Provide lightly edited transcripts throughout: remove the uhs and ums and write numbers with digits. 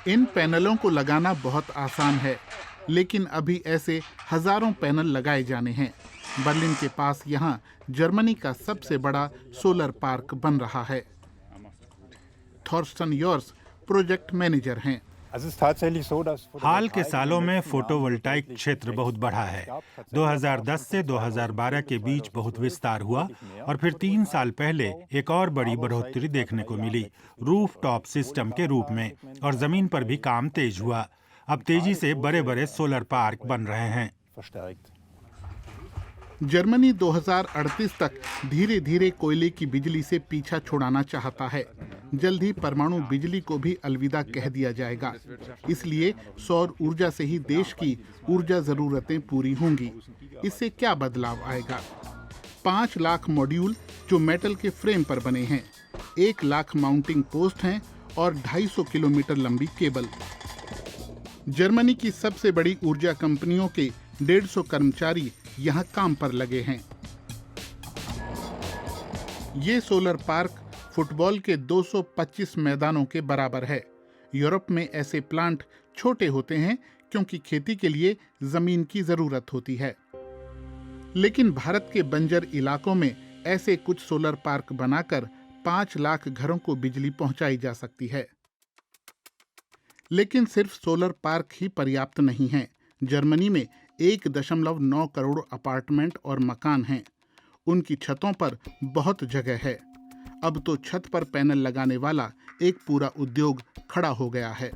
इन पैनलों को लगाना बहुत आसान है, लेकिन अभी ऐसे हजारों पैनल लगाए जाने हैं। बर्लिन के पास यहाँ जर्मनी का सबसे बड़ा सोलर पार्क बन रहा है। थॉर्स्टन योर्स प्रोजेक्ट मैनेजर हैं। हाल के सालों में फोटोवोल्टाइक क्षेत्र बहुत बढ़ा है। 2010 से 2012 के बीच बहुत विस्तार हुआ और फिर 3 साल पहले एक और बड़ी बढ़ोतरी देखने को मिली, रूफ टॉप सिस्टम के रूप में, और जमीन पर भी काम तेज हुआ। अब तेजी से बड़े बड़े सोलर पार्क बन रहे हैं। जर्मनी 2038 तक धीरे धीरे कोयले की बिजली से पीछा छुड़ाना चाहता है। जल्द ही परमाणु बिजली को भी अलविदा कह दिया जाएगा। इसलिए सौर ऊर्जा से ही देश की ऊर्जा जरूरतें पूरी होंगी। इससे क्या बदलाव आएगा? 5 लाख मॉड्यूल जो मेटल के फ्रेम पर बने हैं, 1 लाख माउंटिंग पोस्ट हैं और 250 किलोमीटर लंबी केबल। जर्मनी की सबसे बड़ी ऊर्जा कंपनियों के 150 कर्मचारी यहाँ काम पर लगे हैं। ये सोलर पार्क फुटबॉल के 225 मैदानों के बराबर है। यूरोप में ऐसे प्लांट छोटे होते हैं क्योंकि खेती के लिए जमीन की जरूरत होती है। लेकिन भारत के बंजर इलाकों में ऐसे कुछ सोलर पार्क बनाकर 5 लाख घरों को बिजली पहुंचाई जा सकती है। लेकिन सिर्फ सोलर पार्क ही पर्याप्त नहीं है। जर्मनी में 1.9 करोड़ अपार्टमेंट और मकान हैं। उनकी छतों पर बहुत जगह है। अब तो छत पर पैनल लगाने वाला एक पूरा उद्योग खड़ा हो गया है।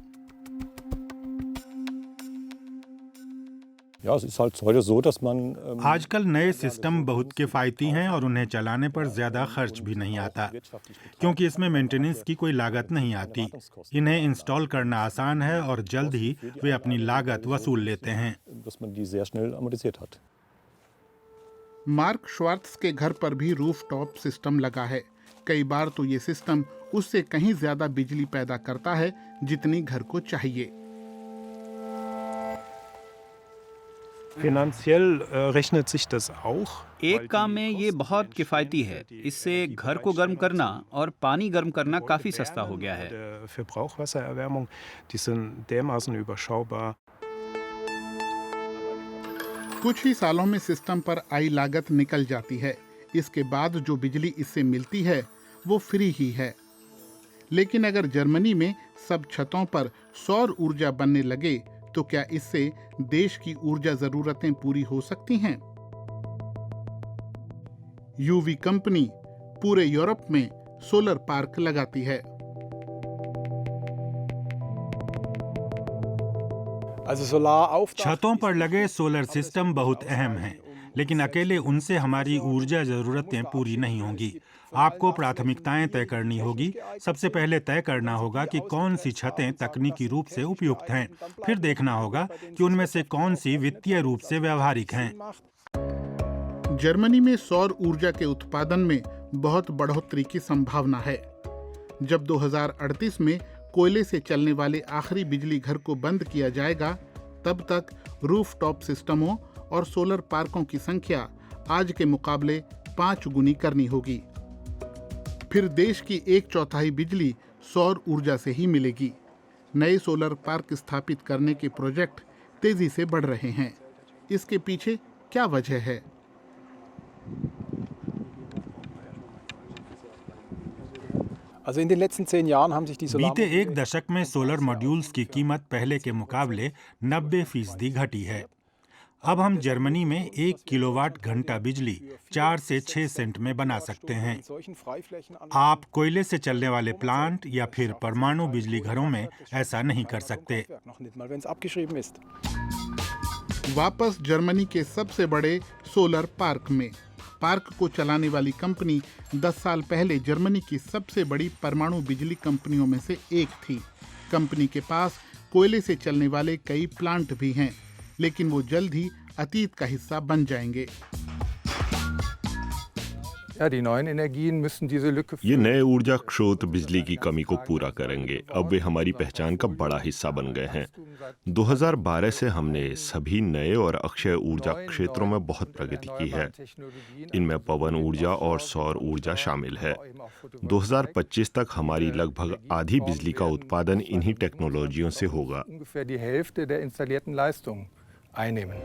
आजकल नए सिस्टम बहुत किफ़ायती हैं और उन्हें चलाने पर ज़्यादा खर्च भी नहीं आता, क्योंकि इसमें मेंटेनेंस की कोई लागत नहीं आती। इन्हें इंस्टॉल करना आसान है और जल्द ही वे अपनी लागत वसूल लेते हैं। मार्क श्वार्ट्ज के घर पर भी रूफ टॉप सिस्टम लगा है। कई बार तो ये सिस्टम उससे कहीं ज्यादा बिजली पैदा करता है जितनी घर को चाहिए। एक काम में ये बहुत किफ़ायती है। इससे घर को गर्म करना और पानी गर्म करना काफ़ी सस्ता हो गया है। कुछ ही सालों में सिस्टम पर आई लागत निकल जाती है। इसके बाद जो बिजली इससे मिलती है वो फ्री ही है। लेकिन अगर जर्मनी में सब छतों पर सौर ऊर्जा बनने लगे तो क्या इससे देश की ऊर्जा जरूरतें पूरी हो सकती हैं? यूवी कंपनी पूरे यूरोप में सोलर पार्क लगाती है। छतों पर लगे सोलर सिस्टम बहुत अहम हैं, लेकिन अकेले उनसे हमारी ऊर्जा जरूरतें पूरी नहीं होंगी। आपको प्राथमिकताएं तय करनी होगी। सबसे पहले तय करना होगा कि कौन सी छतें तकनीकी रूप से उपयुक्त हैं। फिर देखना होगा कि उनमें से कौन सी वित्तीय रूप से व्यवहारिक हैं। जर्मनी में सौर ऊर्जा के उत्पादन में बहुत बढ़ोतरी की संभावना है। जब 2038 में कोयले से चलने वाले आखिरी बिजली घर को बंद किया जाएगा, तब तक रूफ टॉप सिस्टमों और सोलर पार्कों की संख्या आज के मुकाबले 5 गुनी करनी होगी। फिर देश की 1/4 बिजली सौर ऊर्जा से ही मिलेगी। नए सोलर पार्क स्थापित करने के प्रोजेक्ट तेजी से बढ़ रहे हैं। इसके पीछे क्या वजह है? बीते एक दशक में सोलर मॉड्यूल्स की कीमत पहले के मुकाबले 90% घटी है। अब हम जर्मनी में 1 किलोवाट घंटा बिजली 4 से 6 सेंट में बना सकते हैं। आप कोयले से चलने वाले प्लांट या फिर परमाणु बिजली घरों में ऐसा नहीं कर सकते। वापस जर्मनी के सबसे बड़े सोलर पार्क में। पार्क को चलाने वाली कंपनी 10 साल पहले जर्मनी की सबसे बड़ी परमाणु बिजली कंपनियों में से एक थी। कंपनी के पास कोयले से चलने वाले कई प्लांट भी हैं, लेकिन वो जल्द ही अतीत का हिस्सा बन जाएंगे। die neuen Energien müssen diese Lücke ये füllen. नए ऊर्जा स्रोत बिजली की कमी को पूरा करेंगे। अब वे हमारी पहचान का बड़ा हिस्सा बन गए हैं। 2012 से हमने सभी नए और अक्षय ऊर्जा क्षेत्रों में बहुत प्रगति की है। इनमें पवन ऊर्जा और सौर ऊर्जा शामिल है। 2025 तक हमारी लगभग आधी बिजली का उत्पादन इन्हीं टेक्नोलॉजियों से होगा। ungefähr die Hälfte der installierten Leistung einnehmen.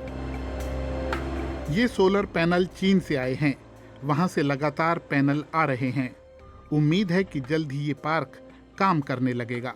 ये सोलर पैनल चीन से आए हैं। वहां से लगातार पैनल आ रहे हैं। उम्मीद है कि जल्द ही ये पार्क काम करने लगेगा।